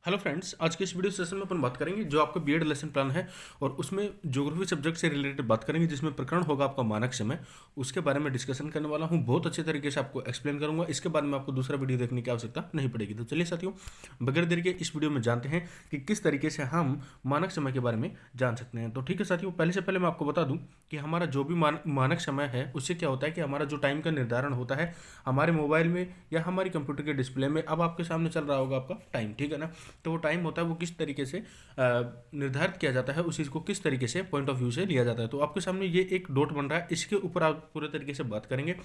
Hello friends, आज के इस वीडियो सेशन में अपन बात करेंगे जो आपका बीएड लेसन प्लान है और उसमें ज्योग्राफी सब्जेक्ट से रिलेटेड बात करेंगे जिसमें प्रकरण होगा आपका मानक समय। उसके बारे में डिस्कशन करने वाला हूं, बहुत अच्छे तरीके से आपको एक्सप्लेन करूंगा। इसके बाद में आपको दूसरा वीडियो देखने की आवश्यकता नहीं पड़ेगी। तो चलिए साथियों, बगैर देरी के इस वीडियो में जानते हैं कि किस तरीके से हम मानक समय के बारे में जान सकते हैं। तो ठीक है साथियों, पहले से पहले मैं आपको बता दूं कि हमारा जो भी मानक समय है उससे क्या होता है कि हमारा जो टाइम का निर्धारण होता है हमारे मोबाइल में या हमारी कंप्यूटर के डिस्प्ले में। अब आपके सामने चल रहा होगा आपका टाइम, ठीक है ना। तो वो टाइम होता है वो किस तरीके से निर्धारित किया जाता है, उस चीज़ को किस तरीके से पॉइंट ऑफ व्यू से लिया जाता है। तो आपके सामने ये एक डॉट बन रहा है, इसके ऊपर आप पूरे तरीके से बात करेंगे।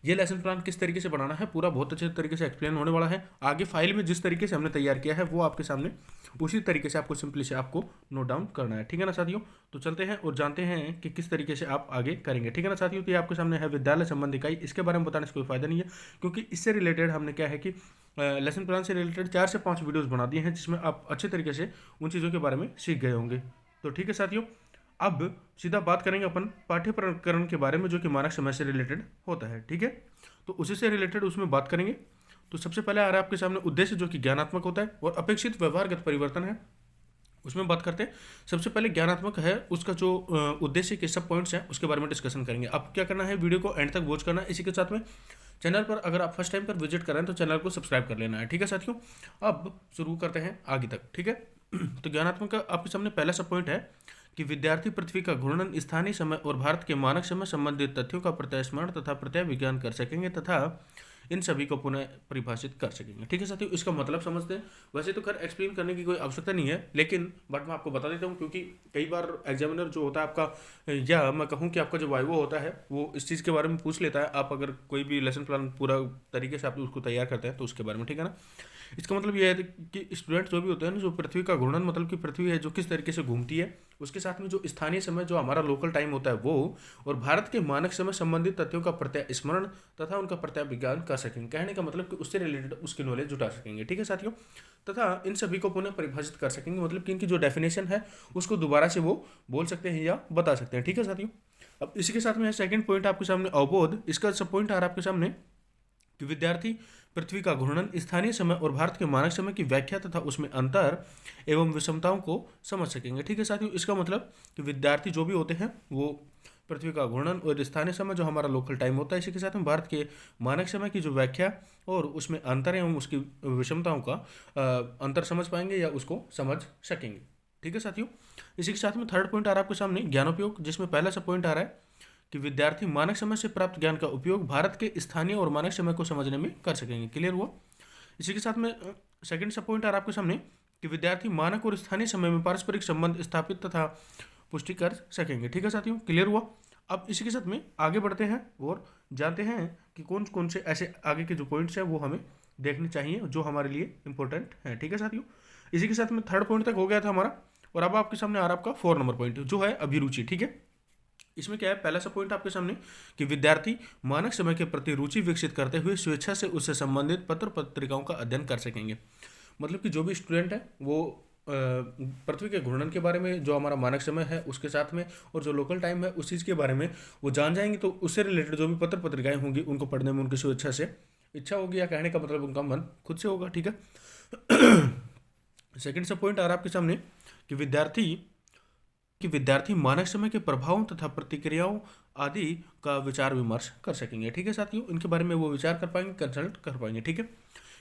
ये लेसन प्लान किस तरीके से बनाना है पूरा बहुत अच्छे तरीके से एक्सप्लेन होने वाला है। आगे फाइल में जिस तरीके से हमने तैयार किया है वो आपके सामने उसी तरीके से आपको सिंपली से आपको नोट डाउन करना है, ठीक है ना साथियों। तो चलते हैं और जानते हैं कि किस तरीके से आप आगे करेंगे, ठीक है ना साथियों। तो ये आपके सामने है विद्यालय संबंध इकाई। इसके बारे में बताने से कोई फायदा नहीं है क्योंकि इससे रिलेटेड हमने क्या है कि लेसन प्लान से रिलेटेड 4 से 5 वीडियोस बना दिए हैं जिसमें आप अच्छे तरीके से उन चीज़ों के बारे में सीख गए होंगे। तो ठीक है साथियों, अब सीधा बात करेंगे अपन पाठ्य प्रकरण के बारे में जो कि मानक समय से रिलेटेड होता है, ठीक है। तो उसी से रिलेटेड उसमें बात करेंगे। तो सबसे पहले आ रहा है आपके सामने उद्देश्य जो कि ज्ञानात्मक होता है और अपेक्षित व्यवहारगत परिवर्तन है, उसमें बात करते हैं। सबसे पहले ज्ञानात्मक है, उसका जो उद्देश्य के सब पॉइंट्स हैं उसके बारे में डिस्कशन करेंगे। आपको क्या करना है, वीडियो को एंड तक वॉच करना है। इसी के साथ में चैनल पर अगर आप फर्स्ट टाइम पर विजिट कर रहे हैं तो चैनल को सब्सक्राइब कर लेना है, ठीक है साथियों। अब शुरू करते हैं आगे तक, ठीक है। तो ज्ञानात्मक का आपके सामने पहला सब पॉइंट है कि विद्यार्थी पृथ्वी का घूर्णन, स्थानीय समय और भारत के मानक समय संबंधित तथ्यों का प्रत्यय तथा प्रत्यय विज्ञान कर सकेंगे तथा इन सभी को पुनः परिभाषित कर सकेंगे, ठीक है साथियों। इसका मतलब समझते हैं। वैसे तो खैर एक्सप्लेन करने की कोई आवश्यकता नहीं है, लेकिन बट मैं आपको बता देता हूँ क्योंकि कई बार एग्जामिनर जो होता है आपका, या मैं कहूँ कि आपका जो वाइवा होता है वो इस चीज़ के बारे में पूछ लेता है। आप अगर कोई भी लेसन प्लान पूरा तरीके से आप उसको तैयार करते हैं तो उसके बारे में, ठीक है ना। इसका मतलब यह है कि स्टूडेंट जो भी होते हैं ना, जो पृथ्वी का घूर्णन मतलब कि पृथ्वी है जो किस तरीके से घूमती है, उसके साथ में जो स्थानीय समय जो हमारा लोकल टाइम होता है वो, और भारत के मानक समय संबंधित तथ्यों का प्रत्यय स्मरण तथा उनका प्रत्यय विज्ञान कर सकेंगे। कहने का मतलब कि उससे रिलेटेड उसकी नॉलेज जुटा सकेंगे, ठीक है साथियों। तथा इन सभी को पुनः परिभाषित कर सकेंगे, मतलब कि इनकी जो डेफिनेशन है उसको दोबारा से वो बोल सकते हैं या बता सकते हैं, ठीक है साथियों। अब इसी के साथ में सेकंड पॉइंट आपके सामने अवबोध। इसका सब पॉइंट आ रहा है आपके सामने कि विद्यार्थी पृथ्वी का घूर्णन, स्थानीय समय और भारत के मानक समय की व्याख्या तथा उसमें अंतर एवं विषमताओं को समझ सकेंगे, ठीक है साथियों। इसका मतलब कि विद्यार्थी जो भी होते हैं वो पृथ्वी का घूर्णन और स्थानीय समय जो हमारा लोकल टाइम होता है, इसी के साथ में भारत के मानक समय की जो व्याख्या और उसमें अंतर एवं उसकी विषमताओं का अंतर समझ पाएंगे या उसको समझ सकेंगे, ठीक है साथियों। इसी के साथ में थर्ड पॉइंट आ रहा है आपके सामने ज्ञानोपयोग, जिसमें पहला सा पॉइंट आ रहा है कि विद्यार्थी मानक समय से प्राप्त ज्ञान का उपयोग भारत के स्थानीय और मानक समय को समझने में कर सकेंगे। क्लियर हुआ। इसी के साथ में सेकंड सब पॉइंट आ रहा है आपके सामने कि विद्यार्थी मानक और स्थानीय समय में पारस्परिक संबंध स्थापित तथा पुष्टि कर सकेंगे, ठीक है साथियों। क्लियर हुआ। अब इसी के साथ में आगे बढ़ते हैं और जानते हैं कि कौन कौन से ऐसे आगे के जो पॉइंट्स हैं वो हमें देखने चाहिए जो हमारे लिए इंपॉर्टेंट है, ठीक है साथियों। इसी के साथ में थर्ड पॉइंट तक हो गया था हमारा, और अब आपके सामने आ रहा है आपका 4 नंबर पॉइंट जो है अभिरुचि, ठीक है। इसमें क्या है, पहला सा पॉइंट आपके सामने कि विद्यार्थी मानक समय के प्रति रुचि विकसित करते हुए स्वेच्छा से उससे संबंधित पत्र पत्रिकाओं का अध्ययन कर सकेंगे। मतलब कि जो भी स्टूडेंट है वो पृथ्वी के घूर्णन के बारे में, जो हमारा मानक समय है उसके साथ में, और जो लोकल टाइम है उस चीज़ के बारे में वो जान जाएंगे। तो उससे रिलेटेड जो भी पत्र पत्रिकाएं होंगी उनको पढ़ने में उनकी स्वेच्छा से इच्छा होगी, या कहने का मतलब उनका मन खुद से होगा, ठीक है। सेकेंड सा पॉइंट आ रहा है आपके सामने कि विद्यार्थी मानक समय के प्रभावों तथा प्रतिक्रियाओं आदि का विचार विमर्श कर सकेंगे, ठीक है साथियों। इनके बारे में वो विचार कर पाएंगे, कंसल्ट कर पाएंगे, ठीक है।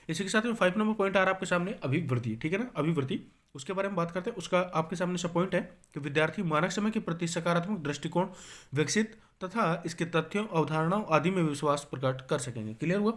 इसी के साथ में 5 नंबर पॉइंट आ रहा है आपके सामने अभिवृद्धि, ठीक है ना। अभिवृद्धि, उसके बारे में बात करते हैं। उसका आपके सामने सब पॉइंट है कि विद्यार्थी मानक समय के प्रति सकारात्मक दृष्टिकोण विकसित तथा इसके तथ्यों, अवधारणाओं आदि में विश्वास प्रकट कर सकेंगे। क्लियर हुआ।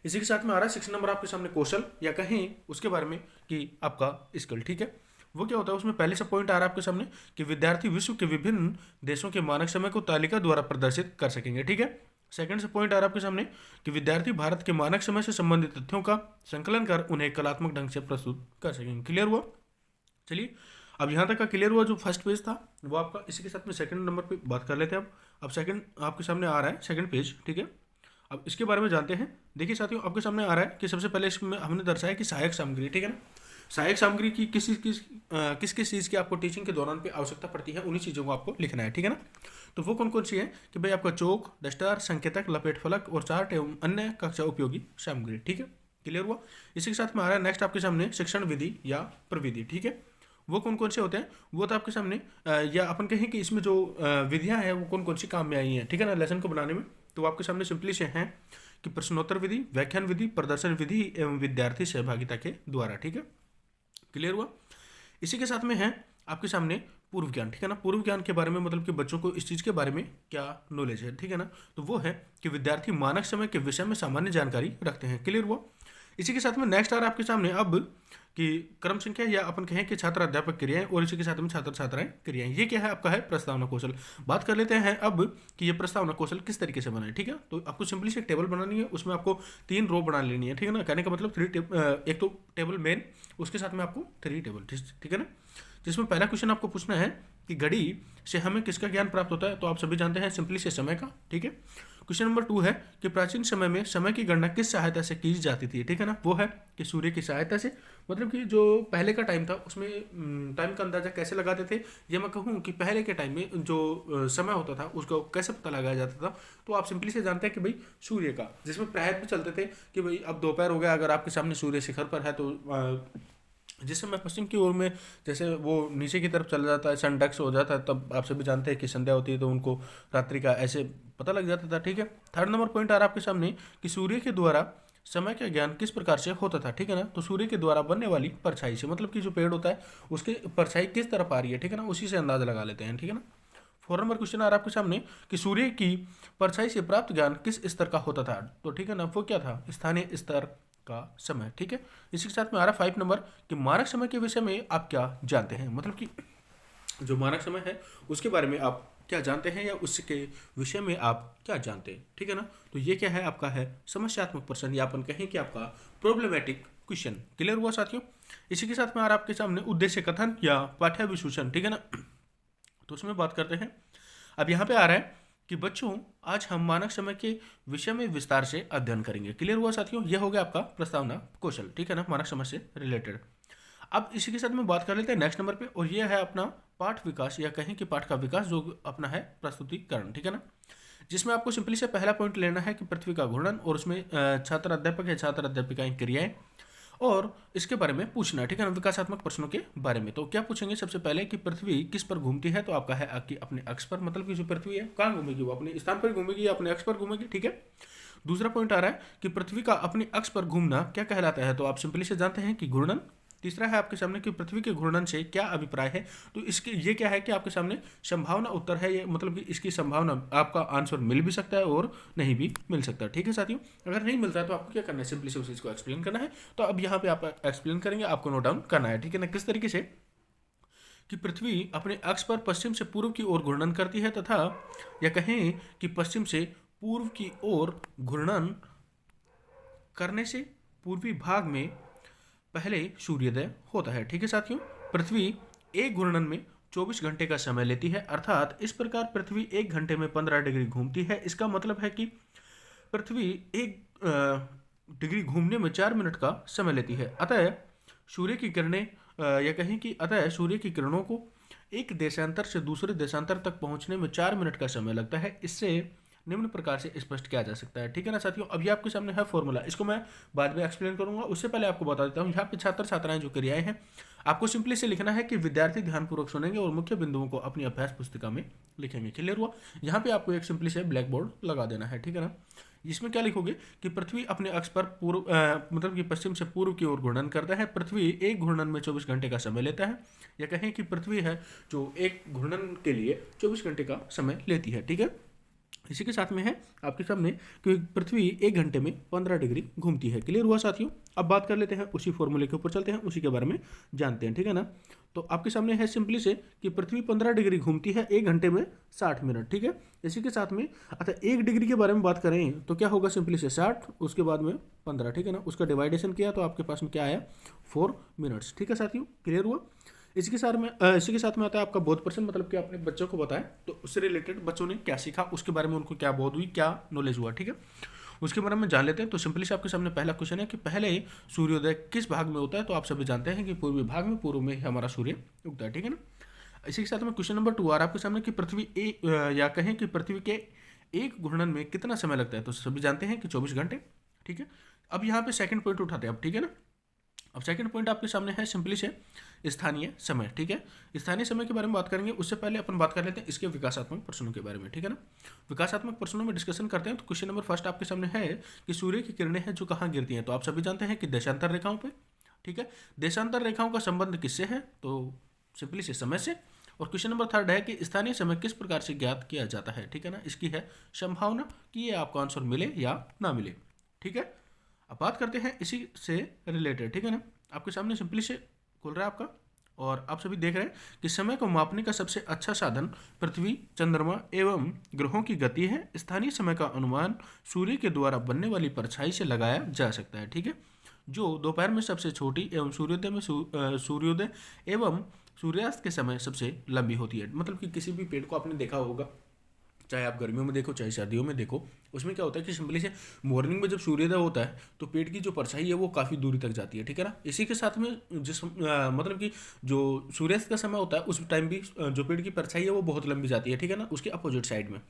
इसी के साथ में आ रहा है 6 नंबर आपके सामने कौशल, या कहें उसके बारे में कि आपका स्किल, ठीक है। वो क्या होता है, उसमें पहले से पॉइंट आ रहा है आपके सामने कि विद्यार्थी विश्व के विभिन्न देशों के मानक समय को तालिका द्वारा प्रदर्शित कर सकेंगे, ठीक है। सेकंड से पॉइंट आ रहा है आपके सामने कि विद्यार्थी भारत के मानक समय से संबंधित तथ्यों का संकलन कर उन्हें कलात्मक ढंग से प्रस्तुत कर सकेंगे। क्लियर हुआ। चलिए, अब यहाँ तक का क्लियर हुआ। जो फर्स्ट पेज था वो आपका, इसी के साथ में सेकंड नंबर पे बात कर लेते हैं। अब सेकंड आपके सामने आ रहा है सेकंड पेज, ठीक है। अब इसके बारे में जानते हैं। देखिए साथियों, आपके सामने आ रहा है कि सबसे पहले इसमें हमने दर्शाया कि सहायक सामग्री, ठीक है ना। सहायक सामग्री की किस किस चीज़ की आपको टीचिंग के दौरान पे आवश्यकता पड़ती है, उन्हीं चीज़ों को आपको लिखना है, ठीक है ना। तो वो कौन कौन सी है कि भाई आपका चौक, डस्टर, संकेतक, लपेट फलक और चार्ट एवं अन्य कक्षा उपयोगी सामग्री, ठीक है। क्लियर हुआ। इसी के साथ में आ रहा है नेक्स्ट आपके सामने शिक्षण विधि या प्रविधि, ठीक है। वो कौन कौन से होते हैं वो तो आपके सामने या अपन कहें कि इसमें जो विधियां हैं वो कौन कौन सी काम में आई हैं, ठीक है ना, लेसन को बनाने में। तो आपके सामने सिंपली से हैं कि प्रश्नोत्तर विधि, व्याख्यान विधि, प्रदर्शन विधि एवं विद्यार्थी सहभागिता के द्वारा, ठीक है। क्लियर हुआ। इसी के साथ में है आपके सामने पूर्व ज्ञान, ठीक है ना। पूर्व ज्ञान के बारे में मतलब कि बच्चों को इस चीज़ के बारे में क्या नॉलेज है, ठीक है ना। तो वो है कि विद्यार्थी मानक समय के विषय में सामान्य जानकारी रखते हैं। क्लियर हुआ। इसी के साथ में नेक्स्ट आ रहा है आपके सामने अब कि क्रम संख्या या अपन कहें कि छात्र अध्यापक क्रियाएं और इसी के साथ में छात्र छात्राएं क्रियाएं। ये क्या है आपका है प्रस्तावना कौशल। बात कर लेते हैं अब कि ये प्रस्तावना कौशल किस तरीके से बनाए, ठीक है। तो आपको सिंपली से एक टेबल बनानी है, उसमें आपको 3 रो बना लेनी है, ठीक है ना। कहने का मतलब एक तो टेबल मेन, उसके साथ में आपको 3 टेबल, ठीक है ना। जिसमें पहला क्वेश्चन आपको पूछना है कि घड़ी से हमें किसका ज्ञान प्राप्त होता है, तो आप सभी जानते हैं सिंपली से समय का, ठीक है। क्वेश्चन नंबर 2 है कि प्राचीन समय में समय की गणना किस सहायता से की जाती थी, ठीक है ना। वो है कि सूर्य की सहायता से, मतलब कि जो पहले का टाइम था उसमें टाइम का अंदाजा कैसे लगाते थे, ये मैं कहूँ कि पहले के टाइम में जो समय होता था उसको कैसे पता लगाया जाता था। तो आप सिंपली से जानते हैं कि भाई सूर्य का, जिसमें प्रहर भी चलते थे कि भाई अब दोपहर हो गया, अगर आपके सामने सूर्य शिखर पर है तो जिस समय पश्चिम की ओर में जैसे वो नीचे की तरफ चला जाता है, सन डक्स हो जाता है, तब आप सभी जानते हैं कि संध्या होती है, तो उनको रात्रि का ऐसे पता लग जाता था, ठीक है। थर्ड नंबर पॉइंट आ रहा है आपके सामने कि सूर्य के द्वारा समय का ज्ञान किस प्रकार से होता था, ठीक है ना। तो सूर्य के द्वारा बनने वाली परछाई से, मतलब कि जो पेड़ होता है उसके परछाई किस तरफ आ रही है, ठीक है ना, उसी से अंदाजा लगा लेते हैं, ठीक है ना। 4 नंबर क्वेश्चन आ रहा है आपके सामने कि सूर्य की परछाई से प्राप्त ज्ञान किस स्तर का होता था, तो ठीक है ना, वो क्या था, स्थानीय स्तर का समय, ठीक है। इसी के साथ में आ रहा है 5 नंबर कि मानक समय के विषय में आप क्या जानते हैं, मतलब कि जो मानक समय है उसके बारे में आप क्या जानते हैं या उसके विषय में आप क्या जानते हैं, ठीक है ना। तो ये क्या है आपका है समस्यात्मक प्रश्न, या अपन कहें कि आपका प्रॉब्लमेटिक क्वेश्चन। क्लियर हुआ साथियों। इसी के साथ में आ रहा है आपके सामने उद्देश्य कथन या पाठ्य विश्लेषण, ठीक है ना। तो उसमें बात करते हैं। अब यहाँ पे आ रहा है कि बच्चों आज हम मानक समय के विषय में विस्तार से अध्ययन करेंगे। क्लियर हुआ साथियों। यह हो गया आपका प्रस्तावना कौशल, ठीक है ना, मानक समय से रिलेटेड। अब इसी के साथ में बात कर लेते हैं नेक्स्ट नंबर पे, और यह है अपना पाठ विकास या कहें कि पाठ का विकास, जो अपना है प्रस्तुतिकरण, ठीक है ना। जिसमें आपको सिंपली से पहला पॉइंट लेना है कि पृथ्वी का घूर्णन, और उसमें छात्र अध्यापक या छात्र अध्यापिकाएं क्रियाएं, और इसके बारे में पूछना, ठीक है ना, विकासात्मक प्रश्नों के बारे में। तो क्या पूछेंगे सबसे पहले कि पृथ्वी किस पर घूमती है, तो आपका है कि अपने अक्ष पर, मतलब कि जो पृथ्वी है कहाँ घूमेगी, वो अपने स्थान पर घूमेगी या अपने अक्ष पर घूमेगी, ठीक है। दूसरा पॉइंट आ रहा है कि पृथ्वी का अपने अक्ष पर घूमना क्या कहलाता है, तो आप सिंपली से जानते हैं कि घूर्णन। तीसरा है आपके सामने कि पृथ्वी के घूर्णन से क्या अभिप्राय है, तो इसके ये क्या है कि आपके सामने संभावना उत्तर है, ये मतलब कि इसकी संभावना आपका आंसर मिल भी सकता है और नहीं भी मिल सकता, ठीक है साथियों। अगर नहीं मिलता है तो आपको क्या करना है, सिंपली से उस चीज़ को एक्सप्लेन करना है। तो अब यहाँ पे आप एक्सप्लेन करेंगे, आपको नोट डाउन करना है, ठीक है ना, किस तरीके से कि पृथ्वी अपने अक्ष पर पश्चिम से पूर्व की ओर घूर्णन करती है, तथा या कहें कि पश्चिम से पूर्व की ओर घूर्णन करने से पूर्वी भाग में पहले सूर्योदय होता है, ठीक है साथियों। पृथ्वी एक घूर्णन में 24 घंटे का समय लेती है, अर्थात इस प्रकार पृथ्वी 1 घंटे में 15 डिग्री घूमती है। इसका मतलब है कि पृथ्वी 1 डिग्री घूमने में 4 मिनट का समय लेती है। अतः सूर्य की किरणें या कहें कि अतः सूर्य की किरणों को एक देशांतर से दूसरे देशांतर तक पहुंचने में 4 मिनट का समय लगता है। इससे निम्न प्रकार से स्पष्ट किया जा सकता है, ठीक है ना साथियों। अब ये आपके सामने है फॉर्मूला, इसको मैं बाद में एक्सप्लेन करूंगा, उससे पहले आपको बता देता हूँ यहाँ पे छात्र छात्राएं जो क्रियाएं हैं, आपको सिंपली से लिखना है कि विद्यार्थी ध्यानपूर्वक सुनेंगे और मुख्य बिंदुओं को अपनी अभ्यास पुस्तिका में लिखेंगे। क्लियर हुआ। यहाँ पे आपको एक सिंपली से ब्लैक बोर्ड लगा देना है, ठीक है ना। इसमें क्या लिखोगे कि पृथ्वी अपने अक्ष पर पूर्व मतलब कि पश्चिम से पूर्व की ओर घूर्णन करता है। पृथ्वी एक घूर्णन में 24 घंटे का समय लेता है, या कहें कि पृथ्वी है जो एक घूर्णन के लिए 24 घंटे का समय लेती है, ठीक है। इसी के साथ में है आपके सामने कि पृथ्वी 1 घंटे में 15 डिग्री घूमती है। क्लियर हुआ साथियों। अब बात कर लेते हैं उसी फॉर्मूले के ऊपर चलते हैं, उसी के बारे में जानते हैं, ठीक है ना। तो आपके सामने है सिंपली से कि पृथ्वी 15 डिग्री घूमती है 1 घंटे में 60 मिनट, ठीक है। इसी के साथ में अच्छा 1 डिग्री के बारे में बात करें तो क्या होगा, सिंपली से 60 उसके बाद में 15, ठीक है ना, उसका डिवाइडेशन किया तो आपके पास में क्या आया 4 मिनट्स, ठीक है साथियों। क्लियर हुआ। इसी के साथ में आता है आपका बोध प्रश्न, मतलब कि अपने बच्चों को बताएं तो उससे रिलेटेड बच्चों ने क्या सीखा, उसके बारे में उनको क्या बोध हुई, क्या नॉलेज हुआ, ठीक है, उसके बारे में जान लेते हैं। तो सिंपली से आपके सामने पहला क्वेश्चन है कि पहले सूर्योदय किस भाग में होता है, तो आप सभी जानते हैं कि पूर्वी भाग में, पूर्व में हमारा सूर्य उगता है, ठीक है ना। इसी के साथ में क्वेश्चन नंबर 2 आ रहा है आपके सामने कि पृथ्वी या कहें कि पृथ्वी के एक घूर्णन में कितना समय लगता है, तो सभी जानते हैं कि 24 घंटे, ठीक है। अब यहाँ पे सेकंड पॉइंट उठाते हैं अब, ठीक है ना। अब सेकंड पॉइंट आपके सामने है, सिंपली से स्थानीय समय, ठीक है। स्थानीय समय के बारे में बात करेंगे, उससे पहले अपन बात कर लेते हैं इसके विकासात्मक प्रश्नों के बारे में, ठीक है ना। विकासात्मक प्रश्नों में डिस्कशन करते हैं। तो क्वेश्चन नंबर फर्स्ट आपके सामने है कि सूर्य की किरणें हैं जो कहाँ गिरती हैं, तो आप सभी जानते हैं कि देशांतर रेखाओं पे, ठीक है। देशांतर रेखाओं का संबंध किससे है, तो सिंपली से समय से। और क्वेश्चन नंबर थर्ड है कि स्थानीय समय किस प्रकार से ज्ञात किया जाता है, ठीक है ना। इसकी है संभावना कि ये आपको आंसर मिले या ना मिले, ठीक है। अब बात करते हैं इसी से रिलेटेड, ठीक है ना। आपके सामने सिंपली से खुल रहा है आपका, और आप सभी देख रहे हैं कि समय को मापने का सबसे अच्छा साधन पृथ्वी, चंद्रमा एवं ग्रहों की गति है। स्थानीय समय का अनुमान सूर्य के द्वारा बनने वाली परछाई से लगाया जा सकता है, ठीक है, जो दोपहर में सबसे छोटी एवं सूर्योदय में सूर्योदय एवं सूर्यास्त के समय सबसे लंबी होती है। मतलब कि किसी भी पेड़ को आपने देखा होगा, चाहे आप गर्मियों में देखो चाहे सर्दियों में देखो, उसमें क्या होता है कि सिंपली से मॉर्निंग में जब सूर्योदय होता है तो पेड़ की जो परछाई है वो काफ़ी दूरी तक जाती है, ठीक है ना। इसी के साथ में मतलब कि जो सूर्यास्त का समय होता है उस टाइम भी जो पेड़ की परछाई है वो बहुत लंबी जाती है, ठीक है ना, उसके अपोजिट साइड में।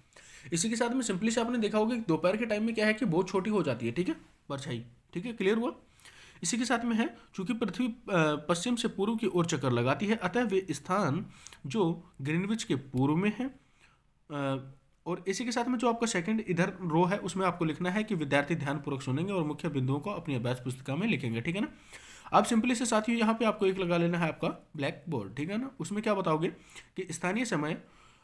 इसी के साथ में सिंपली से आपने देखा होगा कि दोपहर के टाइम में क्या है कि बहुत छोटी हो जाती है, ठीक है, परछाई, ठीक है, क्लियर हुआ। इसी के साथ में है, चूंकि पृथ्वी पश्चिम से पूर्व की ओर चक्कर लगाती है, अतः वे स्थान जो ग्रीनविच के पूर्व में है। और इसी के साथ में जो आपका सेकंड इधर रो है उसमें आपको लिखना है कि विद्यार्थी ध्यानपूर्वक सुनेंगे और मुख्य बिंदुओं को अपनी अभ्यास पुस्तिका में लिखेंगे, ठीक है ना। आप सिंपली से साथियों यहाँ पे आपको एक लगा लेना है आपका ब्लैक बोर्ड, ठीक है ना। उसमें क्या बताओगे कि स्थानीय समय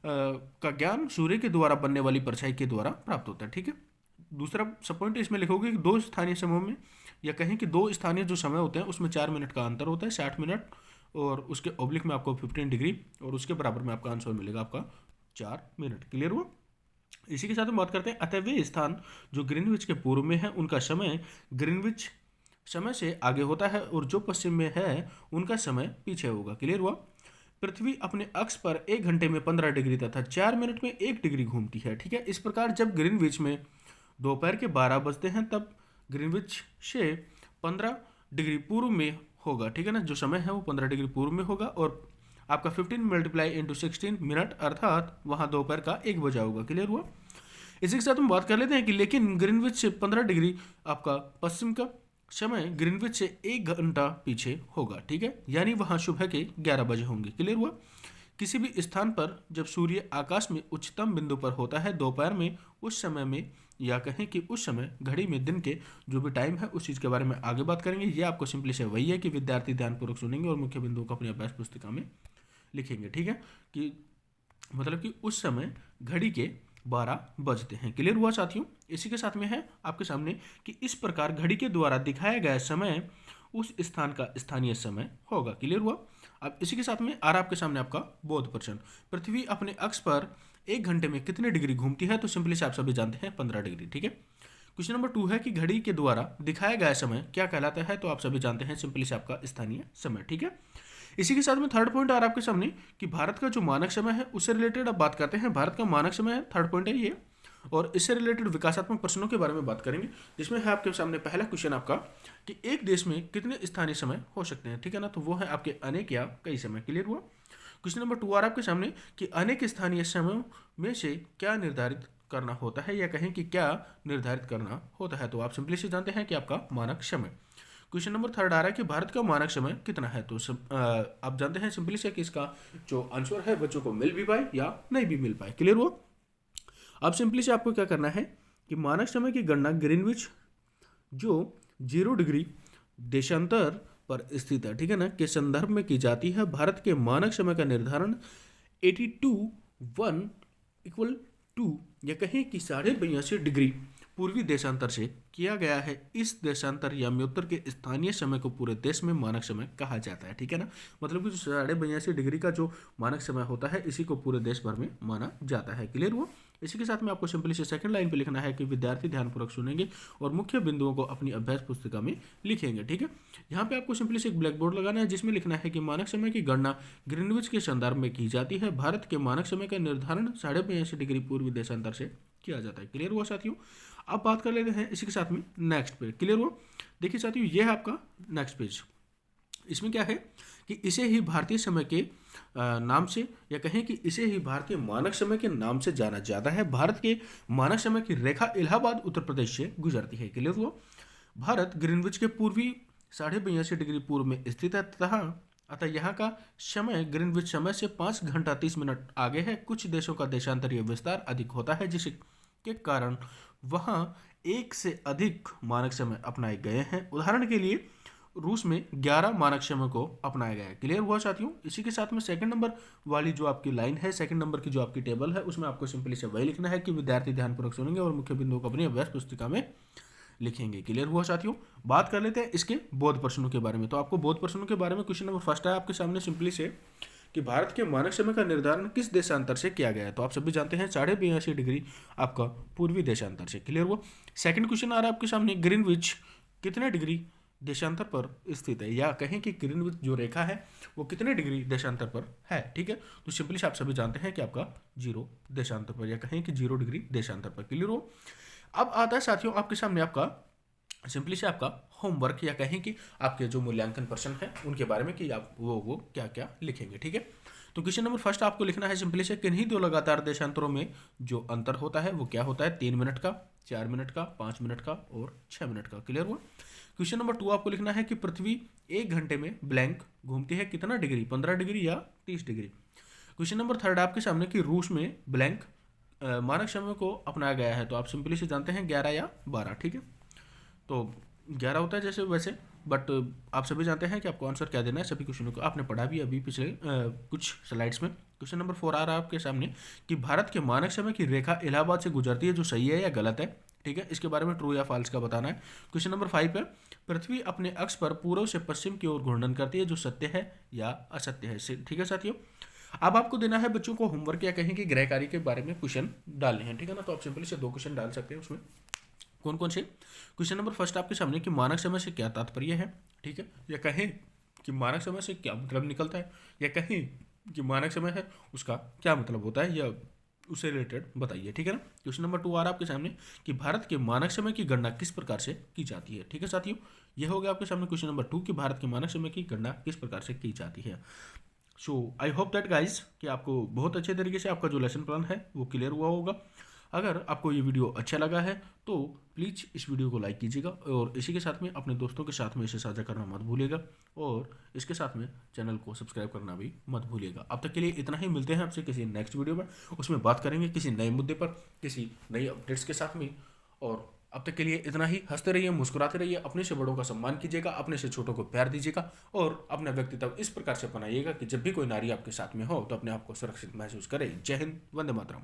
का ज्ञान सूर्य के द्वारा बनने वाली परछाई के द्वारा प्राप्त होता है, ठीक है। दूसरा सब पॉइंट इसमें लिखोगे कि दो स्थानीय समयों में, या कहें कि दो स्थानीय जो समय होते हैं उसमें 4 मिनट का अंतर होता है, 60 मिनट, और उसके ऑब्लिक में आपको 15 डिग्री, और उसके बराबर में आपका आंसर मिलेगा आपका 4 मिनट, क्लियर हुआ। इसी के साथ हम बात करते हैं, अतः वे स्थान जो ग्रीनविच के पूर्व में है उनका समय ग्रीनविच समय से आगे होता है, और जो पश्चिम में है उनका समय पीछे होगा, क्लियर हुआ। पृथ्वी अपने अक्ष पर 1 घंटे में 15 डिग्री तथा 4 मिनट में 1 डिग्री घूमती है, ठीक है। इस प्रकार जब ग्रीनविच में दोपहर के 12 बजते हैं तब ग्रीनविच से 15 डिग्री पूर्व में होगा, ठीक है ना, जो समय है वो 15 डिग्री पूर्व में होगा, और आपका 15 मल्टीप्लाई इंटू 16 मिनट, अर्थात वहाँ दोपहर का 1 बजा होगा, क्लियर हुआ। इसी के साथ हम बात कर लेते हैं कि लेकिन ग्रीनविच से 15 डिग्री आपका पश्चिम का समय ग्रीनविच से 1 घंटा पीछे होगा, ठीक है, यानी वहाँ सुबह के 11 बजे होंगे, क्लियर हुआ। किसी भी स्थान पर जब सूर्य आकाश में उच्चतम बिंदु पर होता है दोपहर में, उस समय में, या कहें कि उस समय घड़ी में दिन के जो भी टाइम है उस चीज़ के बारे में आगे बात करेंगे। ये आपको सिंपली से वही है कि विद्यार्थी ध्यानपूर्वक सुनेंगे और मुख्य बिंदुओं को अपनी अभ्यास पुस्तिका में लिखेंगे, ठीक है, कि मतलब कि उस समय घड़ी के 12 बजते हैं, क्लियर हुआ साथियों। इसी के साथ में है आपके सामने कि इस प्रकार घड़ी के द्वारा दिखाया गया समय उस स्थान का स्थानीय समय होगा, क्लियर हुआ। अब इसी के साथ में आ रहा आपके सामने आपका बोध प्रश्न, पृथ्वी अपने अक्ष पर 1 घंटे में कितने डिग्री घूमती है, तो सिंपली से आप सभी जानते हैं 15 डिग्री, ठीक है। क्वेश्चन नंबर 2 है कि घड़ी के द्वारा दिखाया गया समय क्या कहलाता है, तो आप सभी जानते हैं सिंपली से आपका स्थानीय समय, ठीक है। इसी के साथ में थर्ड पॉइंट आ रहा है आपके सामने कि भारत का जो मानक समय है उससे रिलेटेड अब बात करते हैं। भारत का मानक समय है, थर्ड पॉइंट है ये, और इससे रिलेटेड विकासात्मक प्रश्नों के बारे में बात करेंगे, जिसमें है आपके सामने पहला क्वेश्चन आपका कि एक देश में कितने स्थानीय समय हो सकते हैं, ठीक है ना, तो वो है आपके अनेक या कई समय, क्लियर हुआ। क्वेश्चन नंबर 2 आ रहा है आपके सामने कि अनेक स्थानीय समयों में से क्या निर्धारित करना होता है, या कहें कि क्या निर्धारित करना होता है, तो आप सिंपली से जानते हैं कि आपका मानक समय। क्वेश्चन नंबर 3 आ रहा है कि भारत का मानक समय कितना है, तो आप जानते हैं सिंपली से कि इसका जो आंसर है बच्चों को मिल भी पाए या नहीं भी मिल पाए, क्लियर हुआ। अब सिंपली से आपको क्या करना है कि मानक समय की गणना ग्रीनविच जो 0 डिग्री देशांतर पर स्थित है, ठीक है ना, के संदर्भ में की जाती है। भारत के मानक समय का निर्धारण 82 इक्वल टू, या कहें कि 82.5 डिग्री पूर्वी देशांतर से किया गया है। इस देशांतर या म्योत्तर के स्थानीय समय को पूरे देश में मानक समय कहा जाता है, ठीक है ना, मतलब कि 82.5 डिग्री का जो मानक समय होता है इसी को पूरे देश भर में माना जाता है, क्लियर हुआ। इसी के साथ में आपको सिंपली से सेकंड लाइन पे लिखना है कि विद्यार्थी ध्यानपूर्वक सुनेंगे और मुख्य बिंदुओं को अपनी अभ्यास पुस्तिका में लिखेंगे, ठीक है। यहाँ पे आपको सिंपली से एक ब्लैक बोर्ड लगाना है जिसमें लिखना है कि मानक समय की गणना ग्रीनविच के संदर्भ में की जाती है। भारत के मानक समय का निर्धारण 82.5 डिग्री पूर्वी देशांतर से किया जाता है, क्लियर हुआ साथियों। अब बात कर लेते हैं इसी के साथ में नेक्स्ट पेज, क्लियर हुआ। देखिए साथियों ये है आपका नेक्स्ट पेज, इसमें क्या है कि इसे ही भारतीय समय के नाम से, या कहें कि इसे ही भारतीय मानक समय के नाम से जाना जाता है। भारत के मानक समय की रेखा इलाहाबाद उत्तर प्रदेश से गुजरती है, क्लियर हुआ। भारत ग्रीनविच के पूर्वी 82.5 डिग्री पूर्व में स्थित है तथा अतः यहाँ का समय ग्रीनविच समय से 5 घंटा 30 मिनट आगे है। कुछ देशों का देशांतरीय विस्तार अधिक होता है जिसके कारण वहाँ एक से अधिक मानक समय अपनाए गए हैं। उदाहरण के लिए रूस में 11 मानक समय को अपनाया गया है। क्लियर हुआ साथियों? इसी के साथ में सेकंड नंबर वाली जो आपकी लाइन है, सेकंड नंबर की जो आपकी टेबल है, उसमें आपको सिंपली से वही लिखना है कि विद्यार्थी ध्यानपूर्वक सुनेंगे और मुख्य बिंदुओं को अपनी अभ्यास पुस्तिका में लिखेंगे। क्लियर हुआ साथियों? बात कर लेते हैं इसके बौद्ध प्रश्नों के बारे में। तो आपको बौद्ध प्रश्नों के बारे में क्वेश्चन नंबर फर्स्ट है आपके सामने सिंपली से कि भारत के मानक समय का निर्धारण किस देशांतर से किया गया है। तो आप सभी जानते हैं 82.5 डिग्री आपका पूर्वी देशांतर से। क्लियर हुआ? सेकंड क्वेश्चन आ रहा है आपके सामने, ग्रीनविच कितने डिग्री देशांतर पर स्थित है, या कहें कि ग्रीनविच जो रेखा है वो कितने डिग्री देशांतर पर है। ठीक है, तो सिंपली से आप सभी जानते हैं कि आपका 0 देशांतर पर, या कहें कि 0 डिग्री देशांतर पर। क्लियर हो? अब आता है साथियों आपके सामने आपका सिंपली से आपका होमवर्क, या कहें कि आपके जो मूल्यांकन प्रश्न है उनके बारे में कि आप वो क्या क्या लिखेंगे। ठीक है, तो क्वेश्चन नंबर फर्स्ट आपको लिखना है सिंपली से किन्हीं दो लगातार देशांतरों में जो अंतर होता है वो क्या होता है। 3 मिनट का, 4 मिनट का, 5 मिनट का और 6 मिनट का। क्लियर हुआ? क्वेश्चन नंबर 2 आपको लिखना है कि पृथ्वी 1 घंटे में ब्लैंक घूमती है कितना डिग्री, 15 डिग्री या 30 डिग्री। क्वेश्चन नंबर थर्ड आपके सामने कि रूस में ब्लैंक मानक समय को अपनाया गया है। तो आप सिंपली से जानते हैं 11 या 12। ठीक है, तो 11 होता है जैसे वैसे, बट आप सभी जानते हैं कि आपको आंसर क्या देना है। सभी क्वेश्चनों को आपने पढ़ा भी अभी पिछले कुछ स्लाइड्स में। क्वेश्चन नंबर 4 आ रहा है आपके सामने कि भारत के मानक समय की रेखा इलाहाबाद से गुजरती है, जो सही है या गलत है। ठीक है, इसके बारे में ट्रू या फॉल्स का बताना है। क्वेश्चन नंबर 5 है पृथ्वी अपने अक्ष पर पूर्व से पश्चिम की ओर घूर्णन करती है, जो सत्य है या असत्य है। ठीक है साथियों, अब आपको देना है बच्चों को होमवर्क, या कहें कि गृह कार्य के बारे में क्वेश्चन डालने हैं। ठीक है ना, तो आप सिंपली से 2 क्वेश्चन डाल सकते हैं उसमें। कौन कौन से? क्वेश्चन नंबर फर्स्ट आपके सामने कि मानक समय से क्या तात्पर्य है। ठीक है, या कहें कि मानक समय से क्या मतलब निकलता है, या कहें कि मानक समय है उसका क्या मतलब होता है, या उससे रिलेटेड बताइए। ठीक है ना। क्वेश्चन नंबर 2 आ रहा है आपके सामने कि भारत के मानक समय की गणना किस प्रकार से की जाती है। ठीक है साथियों, यह हो गया आपके सामने क्वेश्चन नंबर 2 कि भारत के मानक समय की गणना किस प्रकार से की जाती है। सो आई होप दैट गाइज कि आपको बहुत अच्छे तरीके से आपका जो लेसन प्लान है वो क्लियर हुआ होगा। अगर आपको ये वीडियो अच्छा लगा है तो प्लीज़ इस वीडियो को लाइक कीजिएगा, और इसी के साथ में अपने दोस्तों के साथ में इसे साझा करना मत भूलिएगा, और इसके साथ में चैनल को सब्सक्राइब करना भी मत भूलिएगा। अब तक के लिए इतना ही, मिलते हैं आपसे किसी नेक्स्ट वीडियो में, उसमें बात करेंगे किसी नए मुद्दे पर, किसी नई अपडेट्स के साथ में। और अब तक के लिए इतना ही। हंसते रहिए, मुस्कुराते रहिए, अपने से बड़ों का सम्मान कीजिएगा, अपने से छोटों को प्यार दीजिएगा, और अपना व्यक्तित्व इस प्रकार से बनाइएगा कि जब भी कोई नारी आपके साथ में हो तो अपने आप को सुरक्षित महसूस करे। जय हिंद, वंदे मातरम।